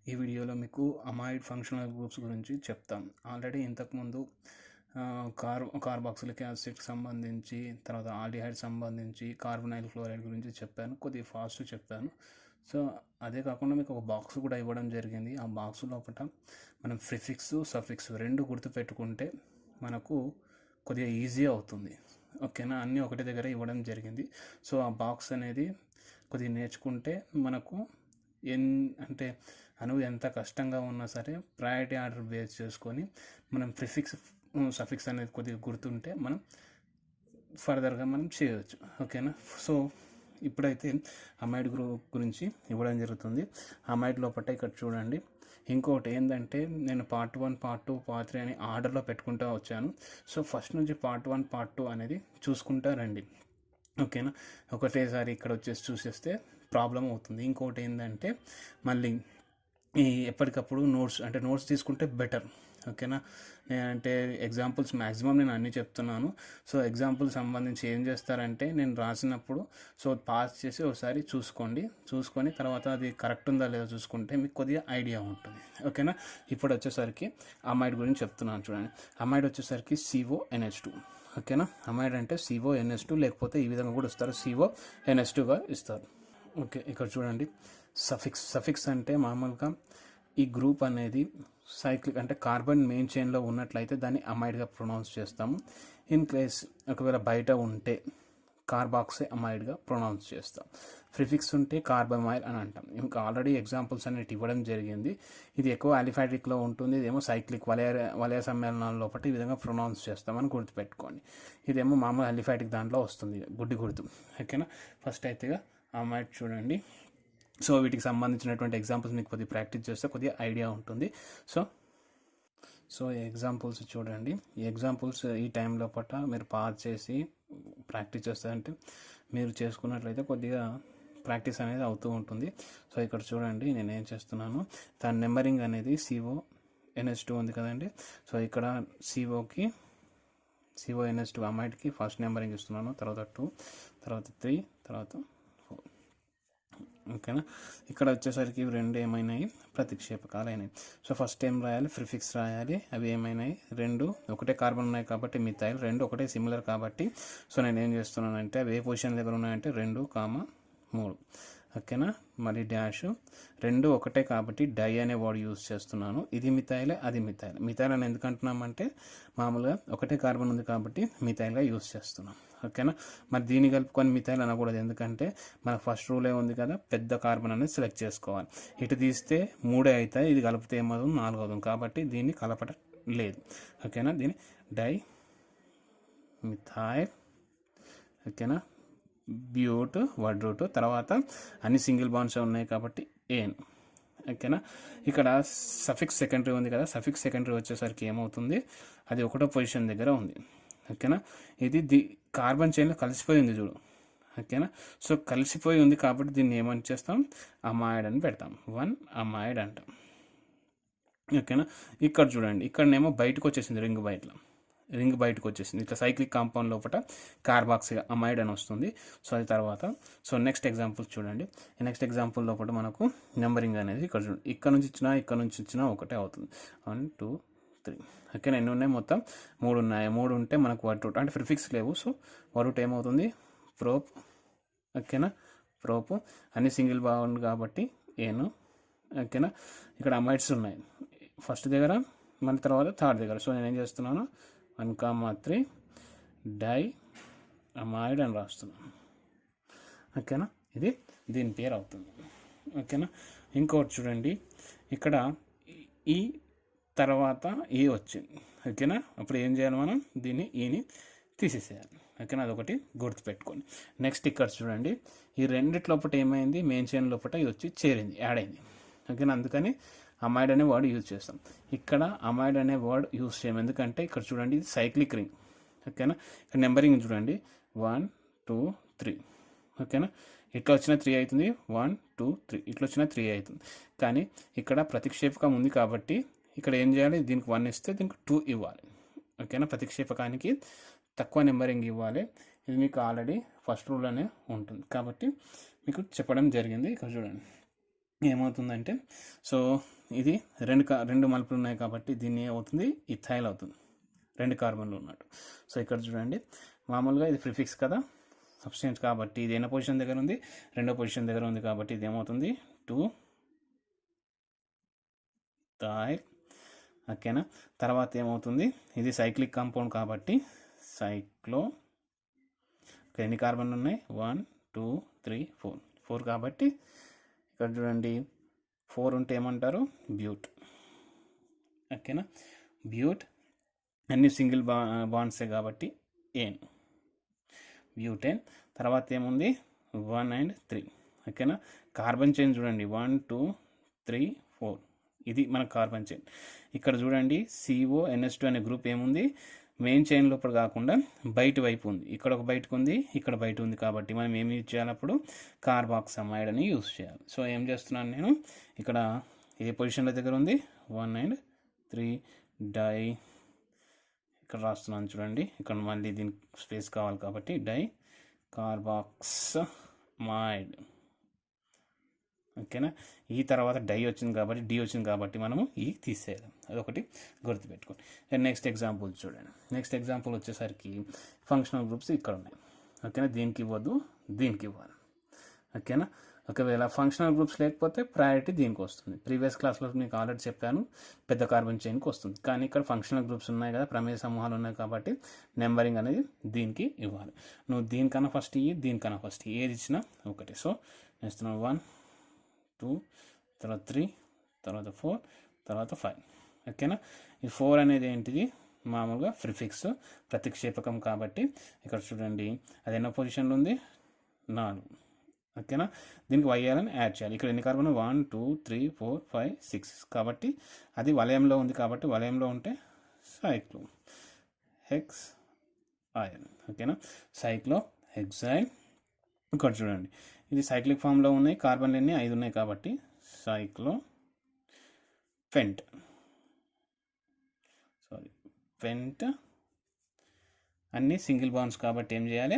ఈ వీడియోలో మీకు అమైడ్ ఫంక్షనల్ గ్రూప్స్ గురించి చెప్తాం. ఆల్రెడీ ఇంతకుముందు కార్బాక్సిలిక్ యాసిడ్కి సంబంధించి, తర్వాత ఆల్డిహైడ్ సంబంధించి, కార్బొనైల్ క్లోరైడ్ గురించి చెప్పాను. కొద్దిగా ఫాస్ట్ చెప్పాను. సో అదే కాకుండా మీకు ఒక బాక్స్ కూడా ఇవ్వడం జరిగింది. ఆ బాక్స్ లోపల మనం ప్రిఫిక్స్, సఫిక్స్ రెండు గుర్తుపెట్టుకుంటే మనకు కొద్దిగా ఈజీ అవుతుంది. ఓకేనా, అన్నీ ఒకటి దగ్గర ఇవ్వడం జరిగింది. సో ఆ బాక్స్ అనేది కొద్దిగా నేర్చుకుంటే మనకు అంటే అణువు ఎంత కష్టంగా ఉన్నా సరే ప్రయారిటీ ఆర్డర్ బేస్ చేసుకొని మనం ప్రిఫిక్స్, సఫిక్స్ అనేది కొద్దిగా గుర్తుంటే మనం ఫర్దర్గా మనం చేయవచ్చు. ఓకేనా, సో ఇప్పుడైతే అమైడ్ గ్రూప్ గురించి ఇవ్వడం జరుగుతుంది. అమైడ్ లోపల ఇక్కడ చూడండి. ఇంకోటి ఏంటంటే నేను పార్ట్ 1, పార్ట్ 2, పార్ట్ 3 అని ఆర్డర్లో పెట్టుకుంటూ వచ్చాను. సో ఫస్ట్ నుంచి పార్ట్ 1, పార్ట్ 2 అనేది చూసుకుంటా రండి. ఓకేనా, ఒకటేసారి ఇక్కడ వచ్చేసి చూసేస్తే ప్రాబ్లం అవుతుంది. ఇంకోటి ఏంటంటే మళ్ళీ ఎప్పటికప్పుడు నోట్స్ తీసుకుంటే బెటర్. ఓకేనా, నేనంటే ఎగ్జాంపుల్స్ మ్యాక్సిమం నేను అన్నీ చెప్తున్నాను. సో ఎగ్జాంపుల్ సంబంధించి ఏం చేస్తారంటే నేను రాసినప్పుడు సో పాస్ చేసి ఒకసారి చూసుకొని తర్వాత అది కరెక్ట్ ఉందా లేదా చూసుకుంటే మీకు కొద్దిగా ఐడియా ఉంటుంది. ఓకేనా, ఇప్పుడు వచ్చేసరికి అమైడ్ గురించి చెప్తున్నాను చూడండి. అమైడ్ వచ్చేసరికి CONH2. ఓకేనా, అమైడ్ అంటే CONH2, లేకపోతే ఈ విధంగా కూడా ఇస్తారు, CONH2గా ఇస్తారు. ఓకే, ఇక్కడ చూడండి. సఫిక్స్ అంటే మామూలుగా ఈ గ్రూప్ అనేది సైక్లిక్ అంటే కార్బన్ మెయిన్ చైన్లో ఉన్నట్లయితే దాన్ని అమైడ్గా ప్రొనౌన్స్ చేస్తాము. ఇన్ కేస్ ఒకవేళ బయట ఉంటే కార్బాక్సే అమైడ్గా ప్రొనౌన్స్ చేస్తాం. ప్రిఫిక్స్ ఉంటే కార్బమైల్ అని అంటాం. ఇంకా ఆల్రెడీ ఎగ్జాంపుల్స్ అనేవి ఇవ్వడం జరిగింది. ఇది ఎక్కువ అలిఫాటిక్లో ఉంటుంది, ఇదేమో సైక్లిక్ వలయ సమ్మేళనాల లోపల ఈ విధంగా ప్రొనౌన్స్ చేస్తామని గుర్తుపెట్టుకోండి. ఇదేమో మామూలు అలిఫాటిక్ దాంట్లో వస్తుంది, గుర్తు. ఓకేనా, ఫస్ట్ అయితే అమైడ్ చూడండి. సో వీటికి సంబంధించినటువంటి ఎగ్జాంపుల్స్ మీకు కొద్దిగా ప్రాక్టీస్ చేస్తే కొద్దిగా ఐడియా ఉంటుంది. సో ఎగ్జాంపుల్స్ చూడండి. ఈ ఎగ్జాంపుల్స్ ఈ టైం లోపల మీరు పాస్ చేసి ప్రాక్టీస్ చేస్తారంటే మీరు చేసుకున్నట్లయితే కొద్దిగా ప్రాక్టీస్ అనేది అవుతూ ఉంటుంది. సో ఇక్కడ చూడండి, నేను ఏం చేస్తున్నాను, దాని నెంబరింగ్ అనేది CONH2 ఉంది కదండి. సో ఇక్కడ CONH2 అమైడ్కి ఫస్ట్ నెంబరింగ్ ఇస్తున్నాను, తర్వాత 2, తర్వాత 3, తర్వాత 4. ఓకేనా, ఇక్కడ వచ్చేసరికి ఇవి రెండు ఏమైనాయి, ప్రతిక్షేపకాలు అయినాయి. సో ఫస్ట్ ఏం రాయాలి, ప్రిఫిక్స్ రాయాలి. అవి ఏమైనాయి, రెండు ఒకటే కార్బన్ ఉన్నాయి కాబట్టి మిథైల్, రెండు ఒకటే సిమిలర్ కాబట్టి సో నేను ఏం చేస్తున్నానంటే అవి ఏ పొజిషన్ దగ్గర ఉన్నాయంటే 2, 3. ఓకేనా, మరి డాష్, రెండు ఒకటే కాబట్టి డై అనే వర్డ్ యూజ్ చేస్తున్నాను. ఇది మిథైలే, అది మిథైల్ అని ఎందుకు అంటున్నామంటే మామూలుగా ఒకటే కార్బన్ ఉంది కాబట్టి మిథైల్గా యూజ్ చేస్తున్నాం. ఓకేనా, మరి దీన్ని కలుపుకొని మిథైల్ అనకూడదు, ఎందుకంటే మనకు ఫస్ట్ రూలే ఉంది కదా, పెద్ద కార్బన్ అనేది సెలెక్ట్ చేసుకోవాలి. ఇటు తీస్తే 3 అవుతాయి, ఇది కలిపితే ఏమవుతుంది 4 అవుతుంది, కాబట్టి దీన్ని కలపడం లేదు. ఓకేనా, దీన్ని డై మిథైల్. ఓకేనా, బ్యూట్ వర్డ్ రూట్, తర్వాత అన్ని సింగిల్ బాండ్స్ ఉన్నాయి కాబట్టి ఏన్. ఓకేనా, ఇక్కడ సఫిక్స్ సెకండరీ ఉంది కదా, సఫిక్స్ సెకండరీ వచ్చేసరికి ఏమవుతుంది, అది ఒకటో పొజిషన్ దగ్గర ఉంది. ఓకేనా, ఇది కార్బన్ చైన్లో కలిసిపోయి ఉంది చూడు. ఓకేనా, సో కలిసిపోయి ఉంది కాబట్టి దీన్ని ఏమని చేస్తాం, అమైడ్ అని పెడతాం, 1 అమైడ్ అంటాం. ఓకేనా, ఇక్కడ చూడండి, ఇక్కడనేమో బయటకు వచ్చేసింది, రింగ్ బయటకు వచ్చేసింది. ఇట్లా సైక్లిక్ కాంపౌండ్ లోపల కార్బాక్సీ అమైడ్ అని వస్తుంది. సో అది తర్వాత నెక్స్ట్ ఎగ్జాంపుల్ చూడండి. నెక్స్ట్ ఎగ్జాంపుల్ లోపల మనకు నెంబరింగ్ అనేది ఇక్కడ చూడండి, ఇక్కడ నుంచి ఇచ్చినా ఒకటే అవుతుంది, 1, 2, 3. ఓకేనా, ఎన్ని ఉన్నాయి, మొత్తం 3 ఉన్నాయి. 3 ఉంటే మనకు వర్డ్ రూట్ అంటే ప్రిఫిక్స్ లేవు, సో వర్డ్ రూట్ ఏమవుతుంది, ప్రోప్. ఓకేనా, ప్రోప్ అన్ని సింగిల్ బాండ్ కాబట్టి ఏను. ఓకేనా, ఇక్కడ అమైడ్స్ ఉన్నాయి ఫస్ట్ దగ్గర, మళ్ళీ తర్వాత థర్డ్ దగ్గర. సో నేను ఏం చేస్తున్నాను, 1, 3 డై అమైడ్ అని రాస్తున్నాను. ఓకేనా, ఇది దీని పేరు అవుతుంది. ఓకేనా, ఇంకోటి చూడండి, ఇక్కడ ఈ తర్వాత ఏ వచ్చింది. ఓకేనా, అప్పుడు ఏం చేయాలి, మనం దీన్ని ఈని తీసేసేయాలి. ఓకేనా, అదొకటి గుర్తుపెట్టుకోండి. నెక్స్ట్ ఇక్కడ చూడండి, ఈ రెండిటి లోపల ఏమైంది, మెయిన్ చైన్ లోపల ఇది వచ్చి చేరింది, యాడ్ అయింది. ఓకేనా, అందుకని అమైడ్ అనే వర్డ్ యూజ్ చేస్తాం. ఇక్కడ అమైడ్ అనే వర్డ్ యూజ్ చేయం, ఎందుకంటే ఇక్కడ చూడండి ఇది సైక్లిక్ రింగ్. ఓకేనా, ఇక్కడ నెంబరింగ్ చూడండి, 1, 2, 3. ఓకేనా, ఇట్లా వచ్చిన 3 అవుతుంది, 1, 2, 3, ఇట్లా వచ్చిన 3 అవుతుంది. కానీ ఇక్కడ ప్రతిక్షేపకం ఉంది కాబట్టి ఇక్కడ ఏం చేయాలి, దీనికి 1 ఇస్తే దీనికి 2 ఇవ్వాలి. ఓకేనా, ప్రతిక్షేపకానికి తక్కువ నెంబరింగ్ ఇవ్వాలి. ఇది మీకు ఆల్రెడీ ఫస్ట్ రూల్లోనే ఉంటుంది కాబట్టి మీకు చెప్పడం జరిగింది. ఇక్కడ చూడండి ఏమవుతుందంటే, సో ఇది రెండు మలుపులు ఉన్నాయి కాబట్టి దీన్ని అవుతుంది ఇథైల్ అవుతుంది, 2 కార్బన్లు ఉన్నట్టు. సో ఇక్కడ చూడండి, మామూలుగా ఇది ప్రిఫిక్స్ కదా, సబ్స్టెన్స్ కాబట్టి ఇది ఎన్నో పొజిషన్ దగ్గర ఉంది, రెండో పొజిషన్ దగ్గర ఉంది కాబట్టి ఇది ఏమవుతుంది 2 ఇథైల్. ఓకేనా. తర్వాత ఏమవుతుంది, ఇది సైక్లిక్ కాంపౌండ్ కాబట్టి సైక్లో. ఎన్ని కార్బన్లు ఉన్నాయి 1 2 3 4 కాబట్టి ఇక్కడ చూడండి 4 ఉంటే ఏమంటారు బ్యూట్. ఓకేనా. బ్యూట్ అన్ని సింగిల్ బాండ్సే కాబట్టి ఏన్, బ్యూటేన్. తర్వాత ఏముంది 1 and 3. ఓకేనా. కార్బన్ చైన్ చూడండి 1 2 3 4, ఇది మన కార్బన్ చైన్. ఇక్కడ చూడండి CONS2 అనే గ్రూప్ ఏముంది, మెయిన్ చైన్ లోపల కాకుండా బయట వైపు ఉంది. ఇక్కడ ఒక బయటకు ఉంది, ఇక్కడ బయట ఉంది కాబట్టి మనం ఏమి యూజ్ చేయాలి అప్పుడు, కార్బాక్సమైడ్ అని యూజ్ చేయాలి. సో ఏం చేస్తున్నాను నేను ఇక్కడ ఏ పొజిషన్లో దగ్గర ఉంది 1 and 3 డై ఇక్కడ రాస్తున్నాను చూడండి. ఇక్కడ మళ్ళీ దీనికి స్పేస్ కావాలి కాబట్టి డై కార్బాక్సమైడ్. ఓకేనా. ఈ తర్వాత డై వచ్చింది కాబట్టి డి వచ్చింది కాబట్టి మనము ఈ తీసేయాలి, అదొకటి గుర్తుపెట్టుకోండి. నెక్స్ట్ ఎగ్జాంపుల్ చూడండి. నెక్స్ట్ ఎగ్జాంపుల్ వచ్చేసరికి ఫంక్షనల్ గ్రూప్స్ ఇక్కడ ఉన్నాయి. ఓకేనా. దీనికి ఇవ్వద్దు, దీనికి ఇవ్వాలి. ఓకేనా. ఒకవేళ ఫంక్షనల్ గ్రూప్స్ లేకపోతే ప్రయారిటీ దీనికి వస్తుంది. ప్రీవియస్ క్లాస్లో మీకు ఆల్రెడీ చెప్పాను, పెద్ద కార్బన్ చైన్కి వస్తుంది. కానీ ఇక్కడ ఫంక్షనల్ గ్రూప్స్ ఉన్నాయి కదా, ప్రమేయ సమూహాలు ఉన్నాయి కాబట్టి నెంబరింగ్ అనేది దీనికి ఇవ్వాలి. నువ్వు దీనికన్నా ఫస్ట్ ఇయ్యి, దీనికన్నా ఫస్ట్ ఏది ఇచ్చినా ఒకటి. సో నేస్తున్నాను 1 2 తర్వాత 3 తర్వాత 4 తర్వాత 5. ఓకేనా. ఈ 4 అనేది ఏంటిది, మామూలుగా ప్రిఫిక్స్, ప్రతిక్షేపకం కాబట్టి ఇక్కడ చూడండి అది ఎన్నో పొజిషన్లో ఉంది 4. ఓకేనా. దీనికి వైఆర్ని యాడ్ చేయాలి. ఇక్కడ ఎన్ని కార్బన్ 1 2 3 4 5 6 కాబట్టి అది వలయంలో ఉంది కాబట్టి వలయంలో ఉంటే సైక్లో హెక్స్ ఐల్. ఓకేనా. సైక్లో హెక్సైల్. ఇక్కడ చూడండి ఇది సైక్లిక్ ఫామ్లో ఉన్నాయి, కార్బన్లు ఎన్ని 5 ఉన్నాయి కాబట్టి సైక్లో ఫెంట్. ఫెంట్ అన్నీ సింగిల్ బాండ్స్ కాబట్టి ఏం చేయాలి,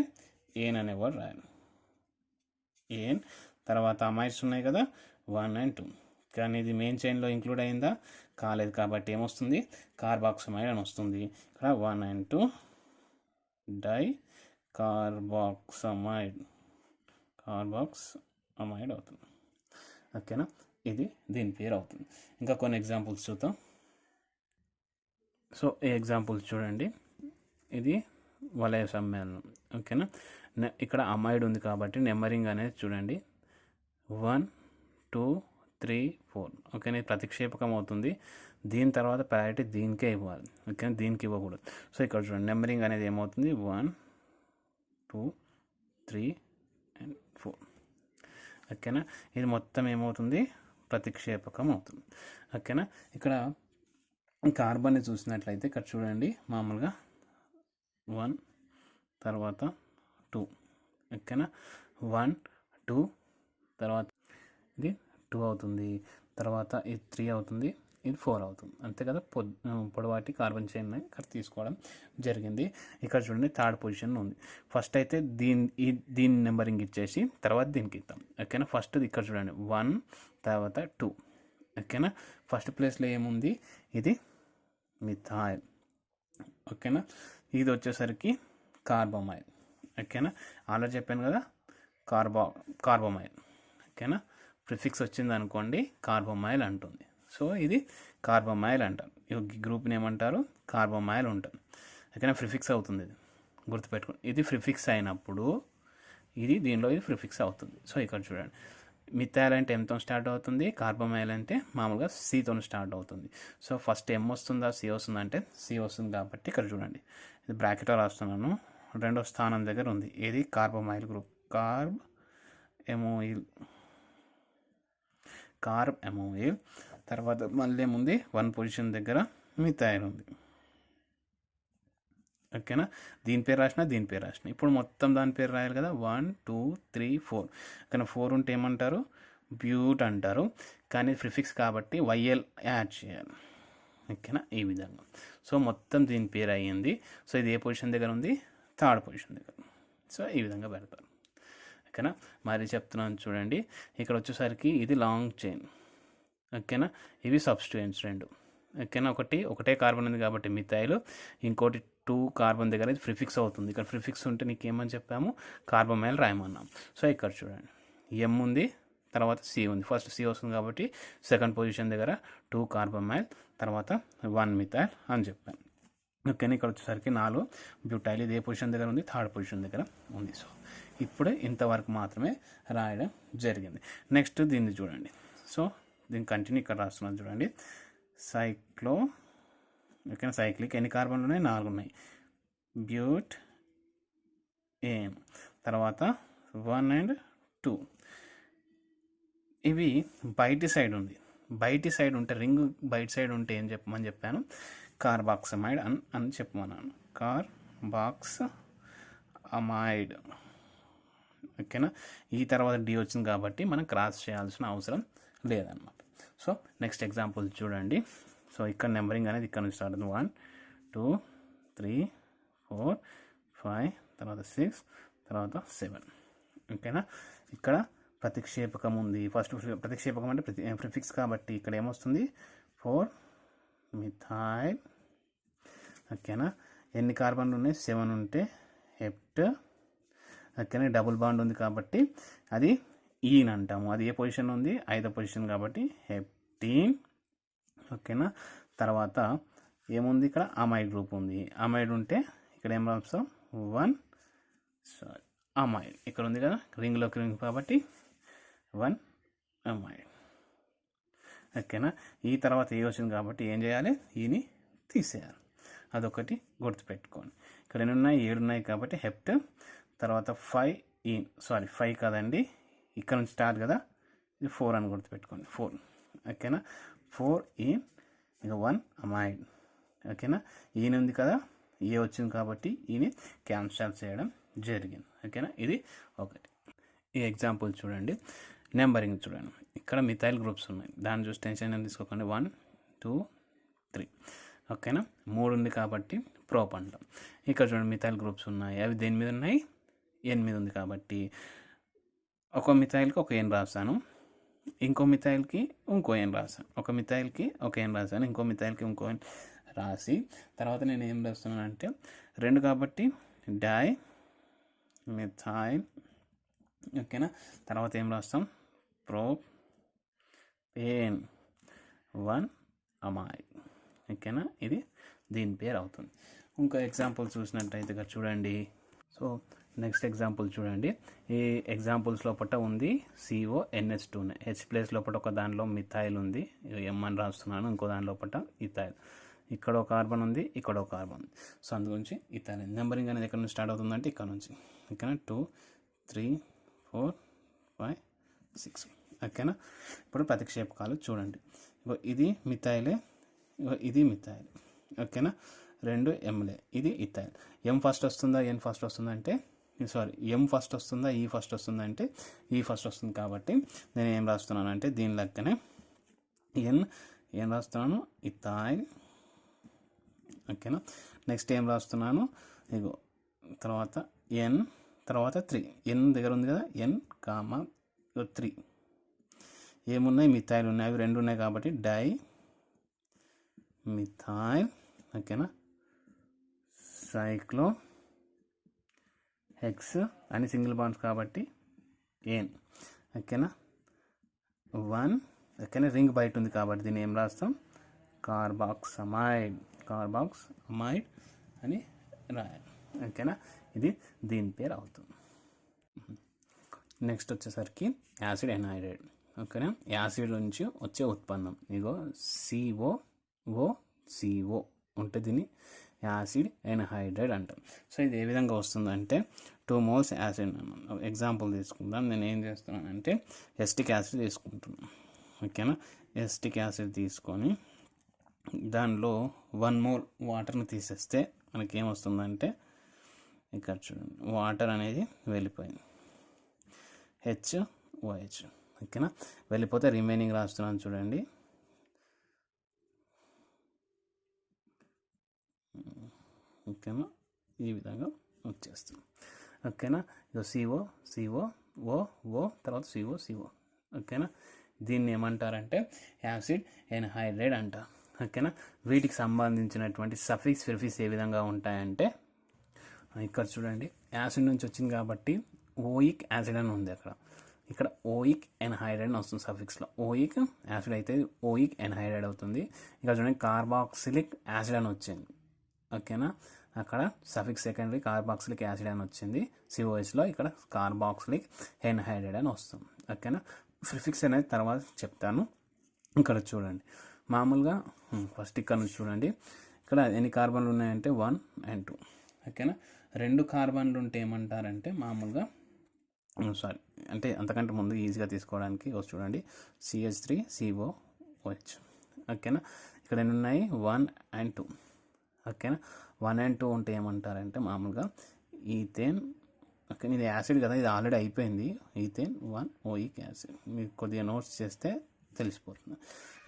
ఏన్ అనే వర్డ్ రాయాలి. ఏన్. తర్వాత అమైడ్స్ ఉన్నాయి కదా 1 and 2, కానీ ఇది మెయిన్ చైన్లో ఇంక్లూడ్ అయిందా, కాలేదు కాబట్టి ఏమొస్తుంది కార్బాక్సమైడ్ అని వస్తుంది. ఇక్కడ 1 and 2 డై కార్బాక్సమైడ్ అవుతుంది. ఓకేనా. ఇది దీని పేరు అవుతుంది. ఇంకా కొన్ని ఎగ్జాంపుల్స్ చూద్దాం. సో ఈ ఎగ్జాంపుల్స్ చూడండి, ఇది వలయ సమ్మేళనం. ఓకేనా. ఇక్కడ అమైడ్ ఉంది కాబట్టి నెంబరింగ్ అనేది చూడండి 1 2 3 4. ఓకేనా. ఇది ప్రతిక్షేపకం అవుతుంది. దీని తర్వాత ప్రయారిటీ దీనికే ఇవ్వాలి. ఓకేనా, దీనికి ఇవ్వకూడదు. సో ఇక్కడ చూడండి నెంబరింగ్ అనేది ఏమవుతుంది 1 2 3 and 4. ఓకేనా. ఇది మొత్తం ఏమవుతుంది ప్రతిక్షేపకం అవుతుంది. ఓకేనా. ఇక్కడ కార్బన్ని చూసినట్లయితే ఇక్కడ చూడండి మామూలుగా 1 తర్వాత 2. ఓకేనా. 1 2 తర్వాత ఇది 2 అవుతుంది, తర్వాత ఇది 3 అవుతుంది, ఇది 4 అవుతుంది. అంతే కదా, పొడవాటి కార్బన్ చైన్ ఇక్కడ తీసుకోవడం జరిగింది. ఇక్కడ చూడండి థర్డ్ పొజిషన్ ఉంది. ఫస్ట్ అయితే దీని నెంబరింగ్ ఇచ్చేసి తర్వాత దీనికి ఇద్దాం. ఓకేనా. ఫస్ట్ ఇక్కడ చూడండి 1 తర్వాత 2. ఓకేనా. ఫస్ట్ ప్లేస్లో ఏముంది, ఇది మిథైల్. ఓకేనా. ఇది వచ్చేసరికి కార్బమైల్. ఓకేనా. ఆల్రెడీ చెప్పాను కదా కార్బమైల్. ఓకేనా. ప్రిఫిక్స్ వచ్చింది అనుకోండి కార్బమైల్ అంటుంది. సో ఇది కార్బమైల్ అంటారు. ఈ గ్రూప్ని ఏమంటారు కార్బమైల్ ఉంటుంది. ఓకేనా. ప్రిఫిక్స్ అవుతుంది, ఇది గుర్తుపెట్టుకోండి. ఇది ప్రిఫిక్స్ అయినప్పుడు ఇది దీనిలో ఇది ప్రిఫిక్స్ అవుతుంది. సో ఇక్కడ చూడండి మిథైల్ అంటే ఎంతో స్టార్ట్ అవుతుంది, కార్బమైల్ అంటే మామూలుగా సితో స్టార్ట్ అవుతుంది. సో ఫస్ట్ ఎం వస్తుందా సి వస్తుందా అంటే సి వస్తుంది కాబట్టి ఇక్కడ చూడండి ఇది బ్రాకెట్లో రాస్తున్నాను, రెండో స్థానం దగ్గర ఉంది. ఏది కార్బమైల్ గ్రూప్, కార్బ్ ఎమోయిల్. తర్వాత మళ్ళీ ఏముంది 1 పొజిషన్ దగ్గర మిథైల్ ఉంది. ఓకేనా. దీని పేరు రాసిన దీని పేరు రాసిన, ఇప్పుడు మొత్తం దాని పేరు రాయాలి కదా 1 2 3 4. కానీ 4 ఉంటే ఏమంటారు బ్యూట్ అంటారు, కానీ ప్రిఫిక్స్ కాబట్టి వైఎల్ యాడ్ చేయాలి. ఓకేనా. ఈ విధంగా సో మొత్తం దీని పేరు అయ్యింది. సో ఇది ఏ పొజిషన్ దగ్గర ఉంది, థర్డ్ పొజిషన్ దగ్గర. సో ఈ విధంగా పెడతారు. ఓకేనా. మరి చెప్తున్నాను చూడండి, ఇక్కడ వచ్చేసరికి ఇది లాంగ్ చైన్. ఓకేనా. ఇవి సబ్స్టిట్యూయెంట్స్ రెండు. ఓకేనా. ఒకటే కార్బన్ ఉంది కాబట్టి మిథైల్, ఇంకోటి 2 కార్బన్ దగ్గర ఇది ప్రిఫిక్స్ అవుతుంది. ఇక్కడ ప్రిఫిక్స్ ఉంటే నీకు ఏమని చెప్పాము, కార్బమైల్ రాయమన్నాం. సో ఇక్కడ చూడండి ఎం ఉంది, తర్వాత సి ఉంది. ఫస్ట్ సి వస్తుంది కాబట్టి సెకండ్ పొజిషన్ దగ్గర 2 కార్బమైల్, తర్వాత 1 మిథైల్ అని చెప్పాను. ఓకేనా. ఇక్కడ వచ్చేసరికి 4 బ్యూటైల్, ఇది ఏ పొజిషన్ దగ్గర ఉంది, థర్డ్ పొజిషన్ దగ్గర ఉంది. సో ఇప్పుడు ఇంతవరకు మాత్రమే రాయడం జరిగింది. నెక్స్ట్ దీన్ని చూడండి. సో దీన్ని కంటిన్యూ ఇక్కడ రాస్తున్నాను చూడండి. సైక్లో, ఓకేనా. సైక్లిక్ ఎన్ని కార్బన్లు ఉన్నాయి, 4 ఉన్నాయి. బ్యూట్ ఏన్, తర్వాత 1 and 2. ఇవి బయటి సైడ్ ఉంది. బయటి సైడ్ ఉంటే, రింగ్ బయటి సైడ్ ఉంటే ఏం చెప్పమని చెప్పాను, కార్బాక్సమైడ్ అని చెప్పమన్నాను. కార్బాక్సమైడ్. ఓకేనా. ఈ తర్వాత డి వచ్చింది కాబట్టి మనం క్రాస్ చేయాల్సిన అవసరం లేదన్నమాట. సో నెక్స్ట్ ఎగ్జాంపుల్ చూడండి. సో ఇక్కడ నెంబరింగ్ అనేది ఇక్కడ నుంచి స్టార్ట్ అవుతుంది. 1 2 3 4 5, తర్వాత 6, తర్వాత 7. ఓకేనా. ఇక్కడ ప్రతిక్షేపకం ఉంది. ఫస్ట్ ప్రతిక్షేపకం అంటే ప్రిఫిక్స్ కాబట్టి ఇక్కడ ఏమొస్తుంది, 4 మిథైల్. ఓకేనా. ఎన్ని కార్బన్లు ఉన్నాయి, 7 ఉంటే హెప్ట్. ఓకేనా. డబుల్ బాండ్ ఉంది కాబట్టి అది ఈన్ అంటాము. అది ఏ పొజిషన్ ఉంది, 5వ పొజిషన్ కాబట్టి హెప్టీన్. ఓకేనా. తర్వాత ఏముంది, ఇక్కడ అమైడ్ గ్రూప్ ఉంది. అమైడ్ ఉంటే ఇక్కడ ఏం రాస్తాం, 1 అమైడ్. ఇక్కడ ఉంది కదా, రింగ్లోకి రింగ్ కాబట్టి 1 అమైడ్. ఓకేనా. ఈ తర్వాత ఏ వచ్చింది కాబట్టి ఏం చేయాలి, ఈని తీసేయాలి. అదొకటి గుర్తుపెట్టుకోండి. ఇక్కడ ఎన్ని ఉన్నాయి, 7 ఉన్నాయి కాబట్టి హెప్ట్. తర్వాత 5 ఈన్, 5 కాదండి, ఇక్కడ నుంచి స్టార్ట్ కదా, ఇది 4 అని గుర్తుపెట్టుకోండి, 4. ఓకేనా. 4 ఈన్, ఇక 1 అమైడ్. ఓకేనా. ఈయన ఉంది కదా, ఏ వచ్చింది కాబట్టి ఈయన క్యాన్సల్ చేయడం జరిగింది. ఓకేనా. ఇది ఒకటి. ఈ ఎగ్జాంపుల్ చూడండి. నెంబరింగ్ చూడండి. ఇక్కడ మిథైల్ గ్రూప్స్ ఉన్నాయి, దాన్ని చూసి టెన్షన్ ఏం తీసుకోకండి. 1 2 3. ఓకేనా. 3 ఉంది కాబట్టి ప్రోప్ అంటాం. ఇక్కడ చూడండి మిథైల్ గ్రూప్స్ ఉన్నాయి, అవి దేని మీద ఉన్నాయి, ఎన్ మీద ఉంది కాబట్టి ఒక మిథైల్కి ఒక ఎన్ రాస్తాను, ఇంకో మిథైల్కి ఇంకో ఎన్ రాస్తాను. ఒక మిథైల్కి ఒక ఎన్ రాస్తాను, ఇంకో మిథైల్కి ఇంకో ఎన్ రాసి తర్వాత నేను ఏం రాస్తున్నాను అంటే 2 కాబట్టి డై మిథైల్. ఓకేనా. తర్వాత ఏం రాస్తాం, ప్రోపేన్ 1 అమైడ్. ఓకేనా. ఇది దీని పేరు అవుతుంది. ఇంకో ఎగ్జాంపుల్ చూసినట్టయితే ఇక్కడ చూడండి. సో నెక్స్ట్ ఎగ్జాంపుల్ చూడండి. ఈ ఎగ్జాంపుల్స్ లోపల ఉంది CONH2. హెచ్ ప్లేస్ లోపల ఒక దానిలో మిథైల్ ఉంది, ఎం అని రాస్తున్నాను. ఇంకో దాని లోపల ఇథైల్. ఇక్కడ ఒక కార్బన్ ఉంది, ఇక్కడ ఒక కార్బన్ ఉంది. సో అందు గురించి ఇథైల్. నెంబరింగ్ అనేది ఎక్కడ నుంచి స్టార్ట్ అవుతుందంటే ఇక్కడ నుంచి. ఓకేనా. 2 3 4 5 6. ఓకేనా. ఇప్పుడు ప్రతిక్షేపకాలు చూడండి. ఇది మిథైలే, ఇది మిథైల్. ఓకేనా. 2 ఎంలే, ఇది ఇథైల్. ఎం ఫస్ట్ వస్తుందా, ఎన్ ఫస్ట్ వస్తుందా అంటే ఎం ఫస్ట్ వస్తుందా, ఈ ఫస్ట్ వస్తుందా అంటే ఈ ఫస్ట్ వస్తుంది. కాబట్టి నేను ఏం రాస్తున్నాను అంటే దీని లెక్కనే ఏం రాస్తున్నాను, ఇథైల్. ఓకేనా. నెక్స్ట్ ఏం రాస్తున్నాను, ఇగో తర్వాత ఎన్, తర్వాత 3. ఎన్ దగ్గర ఉంది కదా, ఎన్ కామా 3. ఏమున్నాయి, మిథైల్ ఉన్నాయి, అవి 2 ఉన్నాయి కాబట్టి డై మిథైల్. ఓకేనా. సైక్లో హెక్స్ అని సింగిల్ బాండ్స్ కాబట్టి ఏన్. ఓకేనా. 1. ఓకేనా. రింగ్ బయట ఉంది కాబట్టి దీన్ని ఏం రాస్తాం, కార్బాక్సమైడ్ అని రాయాలి. ఓకేనా. ఇది దీని పేరు అవుతుంది. నెక్స్ట్ వచ్చేసరికి యాసిడ్ ఎన్హైడ్రైడ్. ఓకేనా. యాసిడ్ నుంచి వచ్చే ఉత్పన్నం ఇగో CO ఉంటే దీన్ని యాసిడ్ ఎన్హైడ్రైడ్ అంటాం. సో ఇది ఏ విధంగా వస్తుందంటే 2 moles యాసిడ్. ఎగ్జాంపుల్ తీసుకుందాం. నేను ఏం చేస్తున్నానంటే ఎస్టిక్ యాసిడ్ తీసుకుంటున్నాను. ఓకేనా. ఎస్టిక్ యాసిడ్ తీసుకొని దానిలో 1 mole వాటర్ని తీసేస్తే మనకేమొస్తుందంటే ఇక్కడ చూడండి, వాటర్ అనేది వెళ్ళిపోయింది, HOH. ఓకేనా. వెళ్ళిపోతే రిమైనింగ్ రాస్తున్నాను చూడండి. ఓకేనా. ఈ విధంగా వచ్చేస్తుంది. ఓకేనా. CO తర్వాత CO. ఓకేనా. దీన్ని ఏమంటారంటే యాసిడ్ ఎన్హైడ్రైడ్ అంటారు. ఓకేనా. వీటికి సంబంధించినటువంటి సఫిక్స్ ప్రిఫిక్స్ ఏ విధంగా ఉంటాయంటే ఇక్కడ చూడండి, యాసిడ్ నుంచి వచ్చింది కాబట్టి ఓయిక్ యాసిడ్ అని ఉంది అక్కడ. ఇక్కడ ఓయిక్ ఎన్హైడ్రైడ్ అని వస్తుంది సఫిక్స్లో. ఓయిక్ యాసిడ్ అయితే ఓయిక్ ఎన్హైడ్రైడ్ అవుతుంది. ఇక్కడ చూడండి కార్బాక్సిలిక్ యాసిడ్ అని వచ్చింది. ఓకేనా. అక్కడ సఫిక్స్ సెకండరీ కార్బాక్సిలిక్ యాసిడ్ అని వచ్చింది సిఓఎస్లో, ఇక్కడ కార్బాక్సిలిక్ ఎన్హైడ్రైడ్ అని వస్తుంది. ఓకేనా. ప్రిఫిక్స్ అనేది తర్వాత చెప్తాను. ఇక్కడ చూడండి మామూలుగా ఫస్ట్ ఇక్కడ నుంచి చూడండి, ఇక్కడ ఎన్ని కార్బన్లు ఉన్నాయంటే 1 and 2. ఓకేనా. 2 కార్బన్లు ఉంటే ఏమంటారంటే మామూలుగా అంటే అంతకంటే ముందు ఈజీగా తీసుకోవడానికి చూడండి CH3COOH. ఓకేనా. ఇక్కడ ఎన్ని ఉన్నాయి 1 and 2. ఓకేనా. 1 and 2 ఉంటే ఏమంటారంటే మామూలుగా ఈథేన్. ఓకే, ఇది యాసిడ్ కదా, ఇది ఆల్రెడీ అయిపోయింది. Ethane 1 oic acid. మీరు కొద్దిగా నోట్స్ చేస్తే తెలిసిపోతుంది.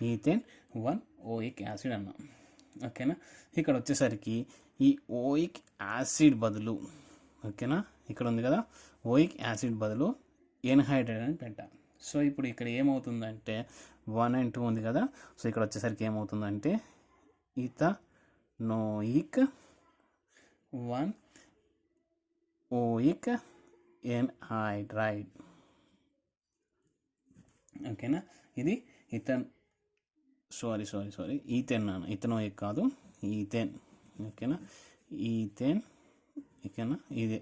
ఈథేన్ 1 ఓయిక్ యాసిడ్ అన్నాం. ఓకేనా. ఇక్కడ వచ్చేసరికి ఈ ఓయిక్ యాసిడ్ బదులు, ఓకేనా, ఇక్కడ ఉంది కదా ఓయిక్ యాసిడ్ బదులు ఎన్హైడ్రైడ్ అని పెట్టాలి. సో ఇప్పుడు ఇక్కడ ఏమవుతుందంటే 1 and 2 ఉంది కదా, సో ఇక్కడ వచ్చేసరికి ఏమవుతుందంటే ఇథనోయిక్ 1 ఓయిక్ ఎన్హైడ్రైడ్. ఓకేనా. ఇది ఈథెన్ అన్న, ఇథనోయిక్ కాదు, ఈథెన్. ఓకేనా. ఈథెన్. ఓకేనా. ఇది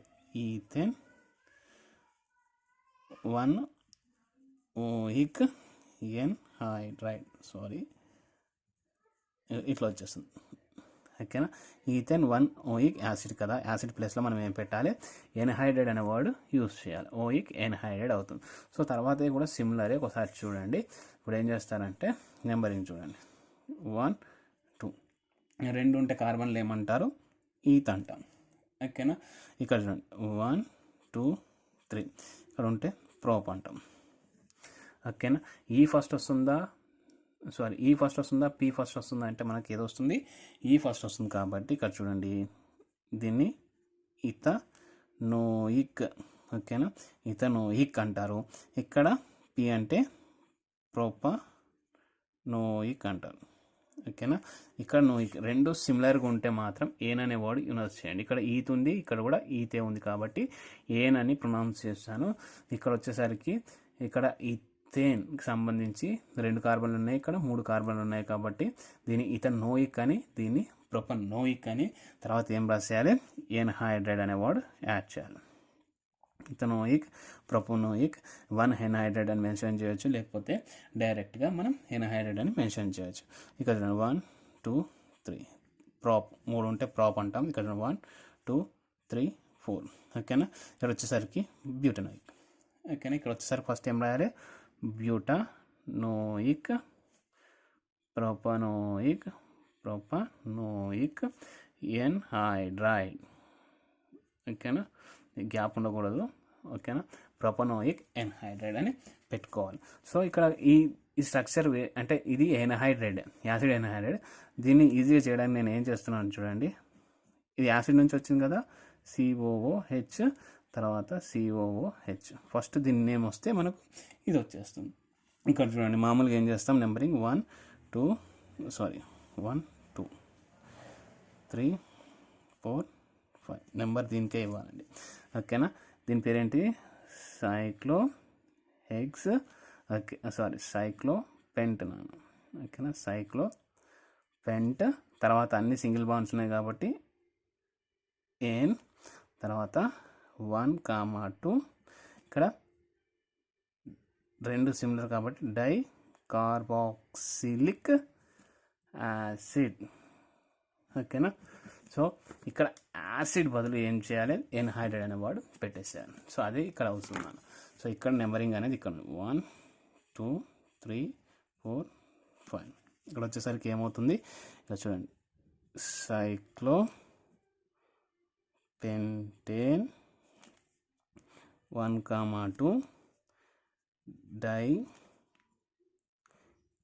ఈథెన్ 1 ఓయిక్ ఎన్హైడ్రైడ్. ఇట్లా వచ్చేస్తుంది. ఓకేనా. ఈథెన్ 1 ఓయిక్ యాసిడ్ కదా, యాసిడ్ ప్లేస్లో మనం ఏం పెట్టాలి, ఎన్హైడ్రైడ్ అనే వర్డ్ యూజ్ చేయాలి. ఓయిక్ ఎన్హైడ్రైడ్ అవుతుంది. సో తర్వాత కూడా సిమిలరే, ఒకసారి చూడండి. ఇప్పుడు ఏం చేస్తారంటే నెంబరింగ్ చూడండి, 1 2 2 ఉంటే కార్బన్లు ఏమంటారు, ఈత్ అంటాం. ఓకేనా. ఇక్కడ చూడండి 1 2 3 ఇక్కడ ఉంటే ప్రోప్ అంటాం. ఓకేనా. ఈ ఫస్ట్ వస్తుందా పీ ఫస్ట్ వస్తుందా అంటే మనకి ఏదో వస్తుంది, ఈ ఫస్ట్ వస్తుంది. కాబట్టి ఇక్కడ చూడండి దీన్ని ఇథనోయిక్. ఓకేనా. ఇథనోయిక్ అంటారు. ఇక్కడ పీ అంటే ప్రోపనోయిక్ అంటారు. ఓకేనా. ఇక్కడ నోయిక్. రెండు సిమిలర్గా ఉంటే మాత్రం ఏన్ అనే వర్డ్ యూజ్ చేయండి. ఇక్కడ ఈత్ ఉంది, ఇక్కడ కూడా ఈతే ఉంది కాబట్టి ఏన్ అని ప్రొనౌన్స్ చేస్తాను. ఇక్కడ వచ్చేసరికి ఇక్కడ ఈథేన్కి సంబంధించి 2 కార్బన్లు ఉన్నాయి, ఇక్కడ 3 కార్బన్లు ఉన్నాయి కాబట్టి దీన్ని ఇథనోయిక్ అని, దీన్ని ప్రొపనోయిక్ అని. తర్వాత ఏం రాసేయాలి, ఎన్హైడ్రైడ్ అనే వర్డ్ యాడ్ చేయాలి. ఇథనోయిక్, ప్రొపనోయిక్ 1 ఎన్హైడ్రైడ్ అని మెన్షన్ చేయొచ్చు, లేకపోతే డైరెక్ట్గా మనం ఎన్హైడ్రైడ్ అని మెన్షన్ చేయొచ్చు. ఇక్కడ 1 2 3 ప్రాప్, 3 ఉంటే ప్రాప్ అంటాం. ఇక్కడ 1 2 3 4. ఓకేనా. ఇక్కడ వచ్చేసరికి బ్యూటనోయిక్. ఓకేనా. ఇక్కడ వచ్చేసరికి ఫస్ట్ ఏం రాయాలి, బ్యూటనోయిక్, ప్రొపనోయిక్ ఎన్హైడ్రైడ్. ఓకేనా. గ్యాప్ ఉండకూడదు. ఓకేనా. ప్రొపనోయిక్ ఎన్హైడ్రైడ్ అని పెట్టుకోవాలి. సో ఇక్కడ ఈ స్ట్రక్చర్ అంటే ఇది ఎన్హైడ్రైడ్, యాసిడ్ ఎన్హైడ్రైడ్. దీన్ని ఈజీగా చేయడానికి నేను ఏం చేస్తున్నాను చూడండి, ఇది యాసిడ్ నుంచి వచ్చింది కదా, COOH తర్వాత COOH. ఫస్ట్ దీని నేమ్ వస్తే మనకు ఇది వచ్చేస్తుంది. ఇక్కడ చూడండి మామూలుగా ఏం చేస్తాం, నెంబరింగ్ 1 2 3 4 5 నెంబర్ దీనికే ఇవ్వాలండి. ఓకేనా. దీని పేరేంటి, సైక్లోపెంట్. ఓకేనా. సైక్లోపెంట్. తర్వాత అన్ని సింగిల్ బాండ్స్ ఉన్నాయి కాబట్టి ఏన్, తర్వాత 1 2 ఇక్కడ 2 సిమిలర్ కాబట్టి డై కార్బాక్సిలిక్ యాసిడ్. ఓకేనా. సో ఇక్కడ యాసిడ్ బదులు ఏం చేయాలి, ఎన్హైడ్రైడ్ అనే వర్డ్ పెట్టేసేయాలి. సో అది ఇక్కడ అవుతున్నాను. సో ఇక్కడ నెంబరింగ్ అనేది ఇక్కడ 1 2 3 4 5. ఇక్కడ వచ్చేసరికి ఏమవుతుంది, ఇక్కడ చూడండి సైక్లోపెంటేన్ 1 2 డై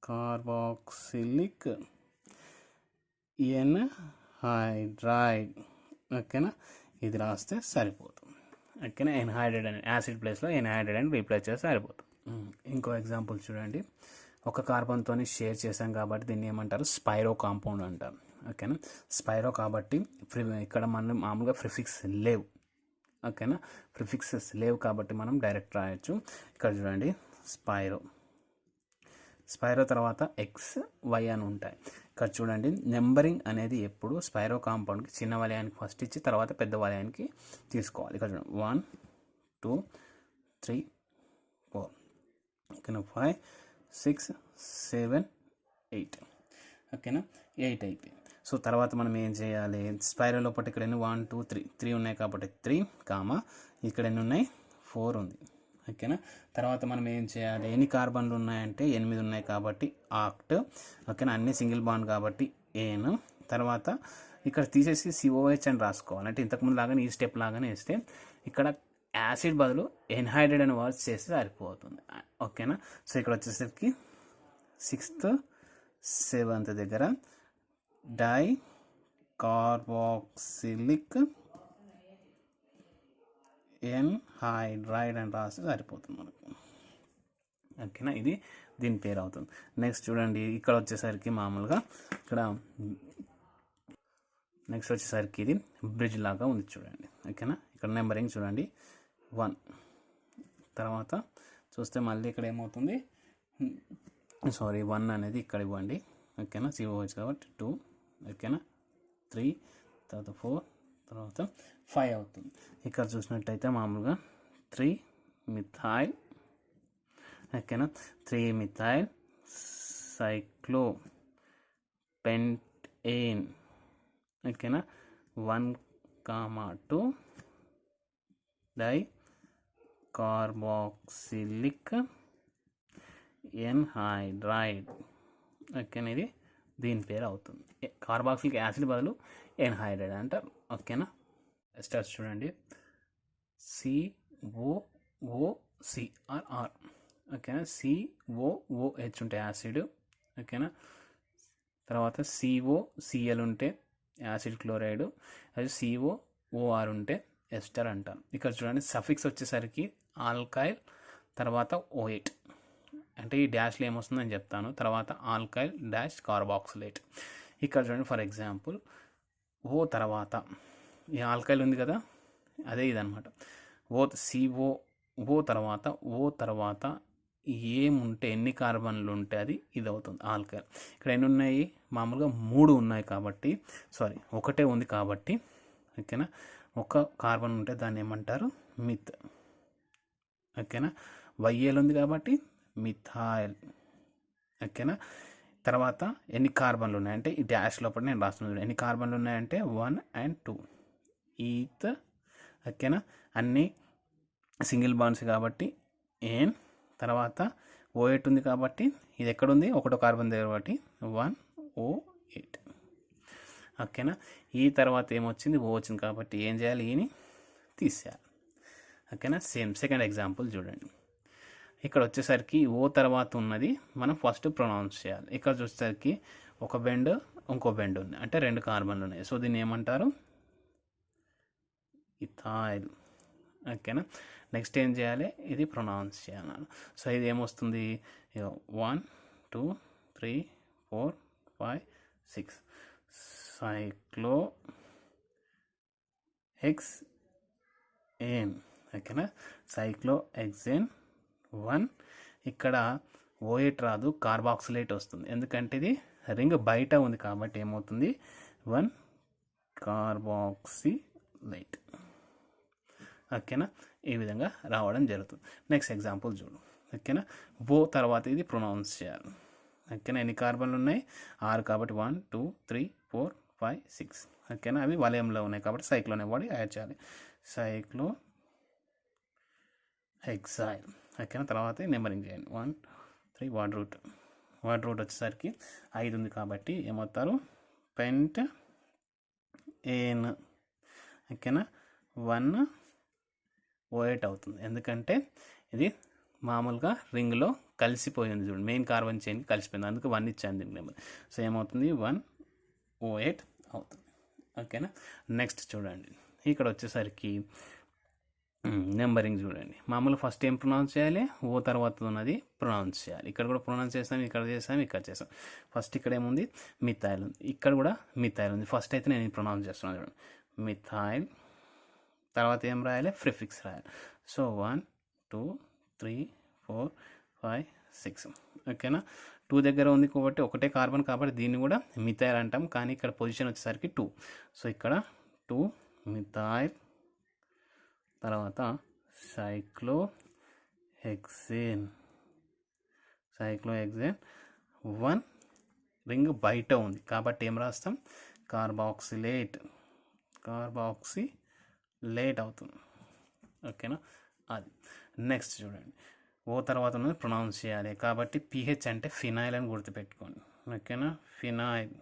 కార్బాక్సిలిక్ ఎన్హైడ్రైడ్. ఓకేనా. ఇది రాస్తే సరిపోతుంది. ఓకేనా. ఎన్హైడ్రైడ్ అని యాసిడ్ ప్లేస్లో ఎన్హైడ్రైడ్ అని రీప్లేస్ చేస్తే సరిపోతుంది. ఇంకో ఎగ్జాంపుల్ చూడండి. ఒక కార్బన్తో షేర్ చేసాం కాబట్టి దీన్ని ఏమంటారు, స్పైరో కాంపౌండ్ అంటారు. ఓకేనా, స్పైరో కాబట్టి ఇక్కడ మనం మామూలుగా ప్రిఫిక్స్ లేవు. ఓకేనా, ప్రిఫిక్సెస్ లేవు కాబట్టి మనం డైరెక్ట్ రాయొచ్చు. ఇక్కడ చూడండి, స్పైరో తర్వాత ఎక్స్ వై అని ఉంటాయి. ఇక్కడ చూడండి, నెంబరింగ్ అనేది ఎప్పుడు స్పైరో కాంపౌండ్కి చిన్న వలయానికి ఫస్ట్ ఇచ్చి తర్వాత పెద్ద వలయానికి తీసుకోవాలి. ఇక్కడ చూడండి 1 2 3 4, ఓకేనా, 5 6 7 8. ఓకేనా, 8 అయిపోయింది. సో తర్వాత మనం ఏం చేయాలి, స్పైరల్ లోపల ఇక్కడ ఎన్ని 1 2 3 ఉన్నాయి కాబట్టి 3 కామా ఇక్కడ ఎన్ని ఉన్నాయి 4 ఉంది. ఓకేనా, తర్వాత మనం ఏం చేయాలి, ఎన్ని కార్బన్లు ఉన్నాయంటే 8 ఉన్నాయి కాబట్టి ఆక్ట్. ఓకేనా, అన్ని సింగిల్ బాండ్ కాబట్టి ఏన్. తర్వాత ఇక్కడ తీసేసి సిఓహెచ్ అని రాసుకోవాలి. అంటే ఇంతకుముందు లాగానే ఈ స్టెప్ లాగానే వేస్తే ఇక్కడ యాసిడ్ బదులు ఎన్హైడ్రేట్ అనే వర్డ్స్ చేస్తే సరిపోతుంది. ఓకేనా, సో ఇక్కడ వచ్చేసరికి 6th 7th దగ్గర డై కార్బాక్సిలిక్ ఎన్హైడ్రైడ్ అని రాస్తే సరిపోతుంది మనకు. ఓకేనా, ఇది దీని పేరు అవుతుంది. నెక్స్ట్ చూడండి, ఇక్కడ వచ్చేసరికి మామూలుగా నెక్స్ట్ వచ్చేసరికి ఇది బ్రిడ్జ్ లాగా ఉంది చూడండి. ఓకేనా, ఇక్కడ నెంబరింగ్ చూడండి 1. తర్వాత చూస్తే మళ్ళీ ఇక్కడ ఏమవుతుంది, 1 అనేది ఇక్కడ ఇవ్వండి. ఓకేనా, సిఓహెచ్ కాబట్టి 2. ఓకేనా, 3, తర్వాత 4, తర్వాత 5 అవుతుంది. ఇక్కడ చూసినట్టయితే మామూలుగా 3 మిథైల్. ఓకేనా, 3 మిథైల్ సైక్లో పెంటేన్. ఓకేనా, 1,2 డై కార్బాక్సిలిక్ ఎన్హైడ్రైడ్. ఓకేనా, ఇది దీని పేరు అవుతుంది. కార్బాక్సిలిక్ యాసిడ్ బదులు ఎన్హైడ్రైడ్ అంటారు. ఓకేనా, స్టార్ట్ చూడండి, COOCR. ఓకేనా, COOH ఉంటే యాసిడ్. ఓకేనా, తర్వాత COCl ఉంటే యాసిడ్ క్లోరైడ్, అది COOR ఉంటే ఎస్టర్ అంటారు. ఇక్కడ చూడండి, సఫిక్స్ వచ్చేసరికి ఆల్కైల్ తర్వాత O8. అంటే ఈ డాష్లో ఏమొస్తుందని చెప్తాను. తర్వాత ఆల్కైల్ డాష్ కార్బాక్సిలేట్. ఇక్కడ చూడండి, ఫర్ ఎగ్జాంపుల్ ఓ తర్వాత ఈ ఆల్కైల్ ఉంది కదా, అదే ఇదనమాట. ఓ తర్వాత ఏముంటే ఎన్ని కార్బన్లు ఉంటే అది ఇది అవుతుంది ఆల్కైల్. ఇక్కడ ఎన్ని ఉన్నాయి, మామూలుగా 3 ఉన్నాయి కాబట్టి, ఒకటే ఉంది కాబట్టి. ఓకేనా, ఒక కార్బన్ ఉంటే దాన్ని ఏమంటారు, మిత్. ఓకేనా, వైఏల్ ఉంది కాబట్టి మిథాయిల్. ఓకేనా, తర్వాత ఎన్ని కార్బన్లు ఉన్నాయంటే ఈ డాష్ లోపల నేను రాస్తున్నాను. ఎన్ని కార్బన్లు ఉన్నాయంటే 1 and 2 ఈత్. ఓకేనా, అన్నీ సింగిల్ బాండ్స్ కాబట్టి ఏన్. తర్వాత O8 ఉంది కాబట్టి ఇది ఎక్కడుంది, ఒకటో కార్బన్ దగ్గర కాబట్టి 1O8. ఓకేనా, ఈ తర్వాత ఏమొచ్చింది, O వచ్చింది కాబట్టి ఏం చేయాలి, ఈని తీసేయాలి. ఓకేనా, సేమ్ సెకండ్ ఎగ్జాంపుల్ చూడండి. ఇక్కడ వచ్చేసరికి ఓ తర్వాత ఉన్నది మనం ఫస్ట్ ప్రొనౌన్స్ చేయాలి. ఇక్కడ చూసేసరికి ఒక బెండ్ ఇంకో బెండ్ ఉంది, అంటే 2 కార్బన్లు ఉన్నాయి. సో దీన్ని ఏమంటారు, ఇథైల్. ఓకేనా, నెక్స్ట్ ఏం చేయాలి, ఇది ప్రొనౌన్స్ చేయాలి. సో ఇది ఏమొస్తుంది, 1 2 3 4 5 6 సైక్లో హెక్సేన్. ఓకేనా, సైక్లో హెక్సేన్ 1. ఇక్కడ O8 రాదు, కార్బాక్సిలేట్ వస్తుంది. ఎందుకంటే ఇది రింగ్ బయట ఉంది కాబట్టి ఏమవుతుంది, 1 కార్బాక్సిలేట్. ఓకేనా, ఈ విధంగా రావడం జరుగుతుంది. నెక్స్ట్ ఎగ్జాంపుల్ చూడు. ఓకేనా, ఓ తర్వాత ఇది ప్రొనౌన్స్ చేయాలి. ఓకేనా, ఎన్ని కార్బన్లు ఉన్నాయి, 6 కాబట్టి 1 2 3 4 5 6. ఓకేనా, అవి వలయంలో ఉన్నాయి కాబట్టి సైక్లోన్ వాడి యాడ్ చేయాలి, సైక్లో హెక్సైల్. ఓకేనా, తర్వాత నెంబరింగ్ చేయండి 1 3. వర్డ్ రూట్ వచ్చేసరికి 5 ఉంది కాబట్టి ఏమవుతారు, పెంట్ ఏన్. ఓకేనా, 1O8 అవుతుంది. ఎందుకంటే ఇది మామూలుగా రింగ్లో కలిసిపోయింది చూడండి, మెయిన్ కార్బన్ చైన్కి కలిసిపోయింది, అందుకు 1 ఇచ్చాను దీనికి నెంబర్. సో ఏమవుతుంది, 1O8 అవుతుంది. ఓకేనా, నెక్స్ట్ చూడండి, ఇక్కడ వచ్చేసరికి నెంబరింగ్ చూడండి. మామూలు ఫస్ట్ ఏం ప్రొనౌన్స్ చేయాలి, ఓ తర్వాత ఉన్నది ప్రొనౌన్స్ చేయాలి. ఇక్కడ కూడా ప్రొనౌన్స్ చేస్తాం, ఇక్కడ చేస్తాం, ఇక్కడ చేస్తాం. ఫస్ట్ ఇక్కడ ఏముంది, మిథైల్ ఉంది, ఇక్కడ కూడా మిథైల్ ఉంది. ఫస్ట్ అయితే నేను ప్రొనౌన్స్ చేస్తున్నాను చూడండి, మిథైల్. తర్వాత ఏం రాయాలి, ప్రిఫిక్స్ రాయాలి. సో 1 2 3 4 5 6. ఓకేనా. 2 దగ్గర ఉంది కాబట్టి ఒకటే కార్బన్ కాబట్టి దీన్ని కూడా మిథైల్ అంటాం, కానీ ఇక్కడ పొజిషన్ వచ్చేసరికి 2. సో ఇక్కడ 2 మిథైల్. తర్వాత సైక్లోహెక్సేన్. 1 రింగ్ బయట ఉంది కాబట్టి ఏం రాస్తాం, కార్బాక్సిలేట్ అవుతుంది. ఓకేనా. అది నెక్స్ట్ చూడండి, ఓ తర్వాత ఉన్నది ప్రొనౌన్స్ చేయాలి కాబట్టి పిహెచ్ అంటే ఫినాయిల్ అని గుర్తుపెట్టుకోండి. ఓకేనా. ఫినాయిల్,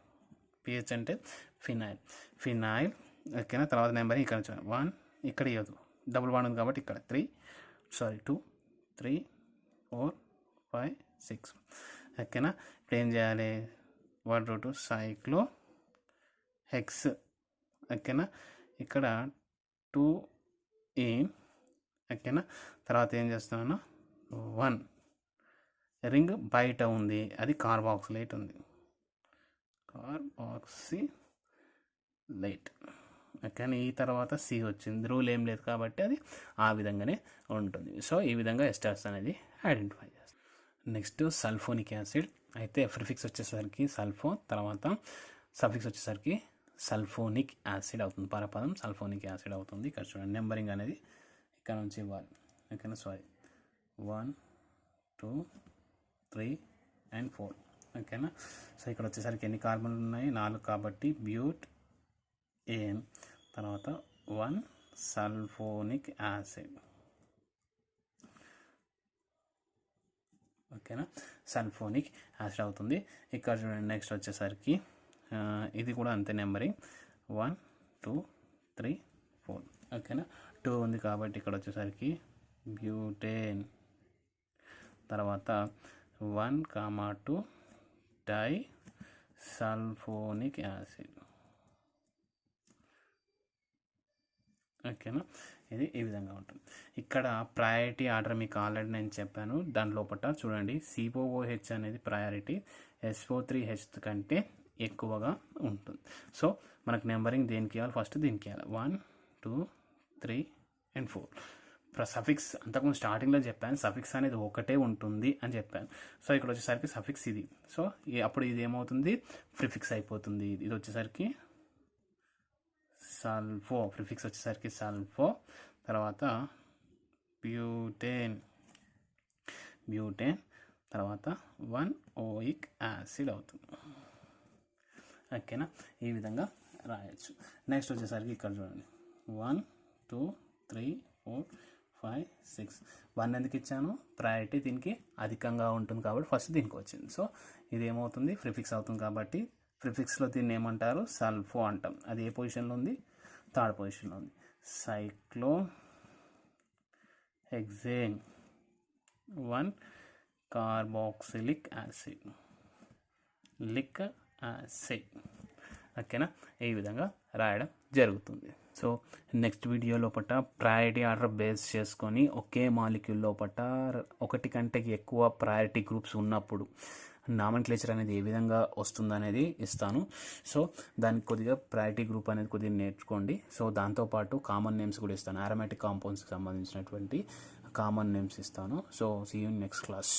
పిహెచ్ అంటే ఫినాయిల్. ఓకేనా. తర్వాత నెంబర్ ఇక్కడ 1, ఇక్కడ ఇవ్వదు, డబుల్ బాండ్ ఉంది కాబట్టి ఇక్కడ 2 3 4 5 6. ఓకేనా. ఇప్పుడు ఏం చేయాలి, 1 2 సైక్లో హెక్స్. ఓకేనా. ఇక్కడ 2 ఇన్. ఓకేనా. తర్వాత ఏం చేస్తున్నాను, 1 రింగ్ బయట ఉంది, అది కార్బాక్సిలేట్ ఉంది, కార్బాక్సిలేట్. ఓకేనా. ఈ తర్వాత సి వచ్చింది, రూల్ ఏం లేదు కాబట్టి అది ఆ విధంగానే ఉంటుంది. సో ఈ విధంగా ఎస్టర్స్ అనేది ఐడెంటిఫై చేస్తాం. Next sulphonic acid. అయితే ప్రిఫిక్స్ వచ్చేసరికి సల్ఫో, తర్వాత సఫిక్స్ వచ్చేసరికి సల్ఫోనిక్ యాసిడ్ అవుతుంది. పరపదం సల్ఫోనిక్ యాసిడ్ అవుతుంది. ఇక్కడ చూడండి, నెంబరింగ్ అనేది ఇక్కడ నుంచి ఇవ్వాలి. ఓకేనా. 1 2 3 and 4. ఓకేనా. సో ఇక్కడ వచ్చేసరికి ఎన్ని కార్బన్లు ఉన్నాయి, 4 కాబట్టి బ్యూట్ ఏన్. తర్వాత 1 సల్ఫోనిక్ యాసిడ్. ఓకేనా. సల్ఫోనిక్ యాసిడ్ అవుతుంది. ఇక్కడ చూడండి, నెక్స్ట్ వచ్చేసరికి ఇది కూడా అంతే నెంబరింగ్, 1 2 3 4. ఓకేనా. 2 ఉంది కాబట్టి ఇక్కడ వచ్చేసరికి బ్యూటేన్. తర్వాత 1 2 డై సల్ఫోనిక్ యాసిడ్. ఓకేనా. ఇది ఈ విధంగా ఉంటుంది. ఇక్కడ ప్రయారిటీ ఆర్డర్ మీకు ఆల్రెడీ నేను చెప్పాను. దాని లోపల చూడండి, COOH అనేది ప్రయారిటీ SO3H కంటే ఎక్కువగా ఉంటుంది. సో మనకు నెంబరింగ్ దేనికి ఇవ్వాలి, ఫస్ట్ దీనికి ఇవ్వాలి, 1 2 3 and 4. సఫిక్స్ అంతకుముందు స్టార్టింగ్లో చెప్పాను, సఫిక్స్ అనేది ఒకటే ఉంటుంది అని చెప్పాను. సో ఇక్కడ వచ్చేసరికి సఫిక్స్ ఇది. సో అప్పుడు ఇది ఏమవుతుంది, ప్రిఫిక్స్ అయిపోతుంది. ఇది వచ్చేసరికి సల్ఫో, ప్రిఫిక్స్ వచ్చేసరికి సల్ఫో. తర్వాత బ్యూటేన్, తర్వాత 1 ఓయిక్ యాసిడ్ అవుతుంది. ఓకేనా. ఈ విధంగా రాయొచ్చు. నెక్స్ట్ వచ్చేసరికి ఇక్కడ చూడండి, 1 2 3 4 5 6. 1 ఎందుకు ఇచ్చాను, ప్రయారిటీ దీనికి అధికంగా ఉంటుంది కాబట్టి ఫస్ట్ దీనికి వచ్చింది. సో ఇది ఏమవుతుంది, ప్రిఫిక్స్ అవుతుంది కాబట్టి ప్రిఫిక్స్లో దీన్ని ఏమంటారు, సల్ఫో అంటాం. అది ఏ పొజిషన్లో ఉంది, 3rd పొజిషన్లో ఉంది. Cyclohexane 1 carboxylic acid. ఓకేనా. ఈ విధంగా రాయడం జరుగుతుంది. సో నెక్స్ట్ వీడియో లోపల ప్రయారిటీ ఆర్డర్ బేస్ చేసుకొని ఒకే మాలిక్యూల్ లోపల ఒకటి కంటే ఎక్కువ ప్రయారిటీ గ్రూప్స్ ఉన్నప్పుడు నామన్క్లేచర్ అనేది ఏ విధంగా వస్తుందనేది ఇస్తాను. సో దానికి కొద్దిగా ప్రయారిటీ గ్రూప్ అనేది కొద్దిగా నేర్చుకోండి. సో దాంతోపాటు కామన్ నేమ్స్ కూడా ఇస్తాను, అరోమాటిక్ కాంపౌండ్స్కి సంబంధించినటువంటి కామన్ నేమ్స్ ఇస్తాను. So see you in next class.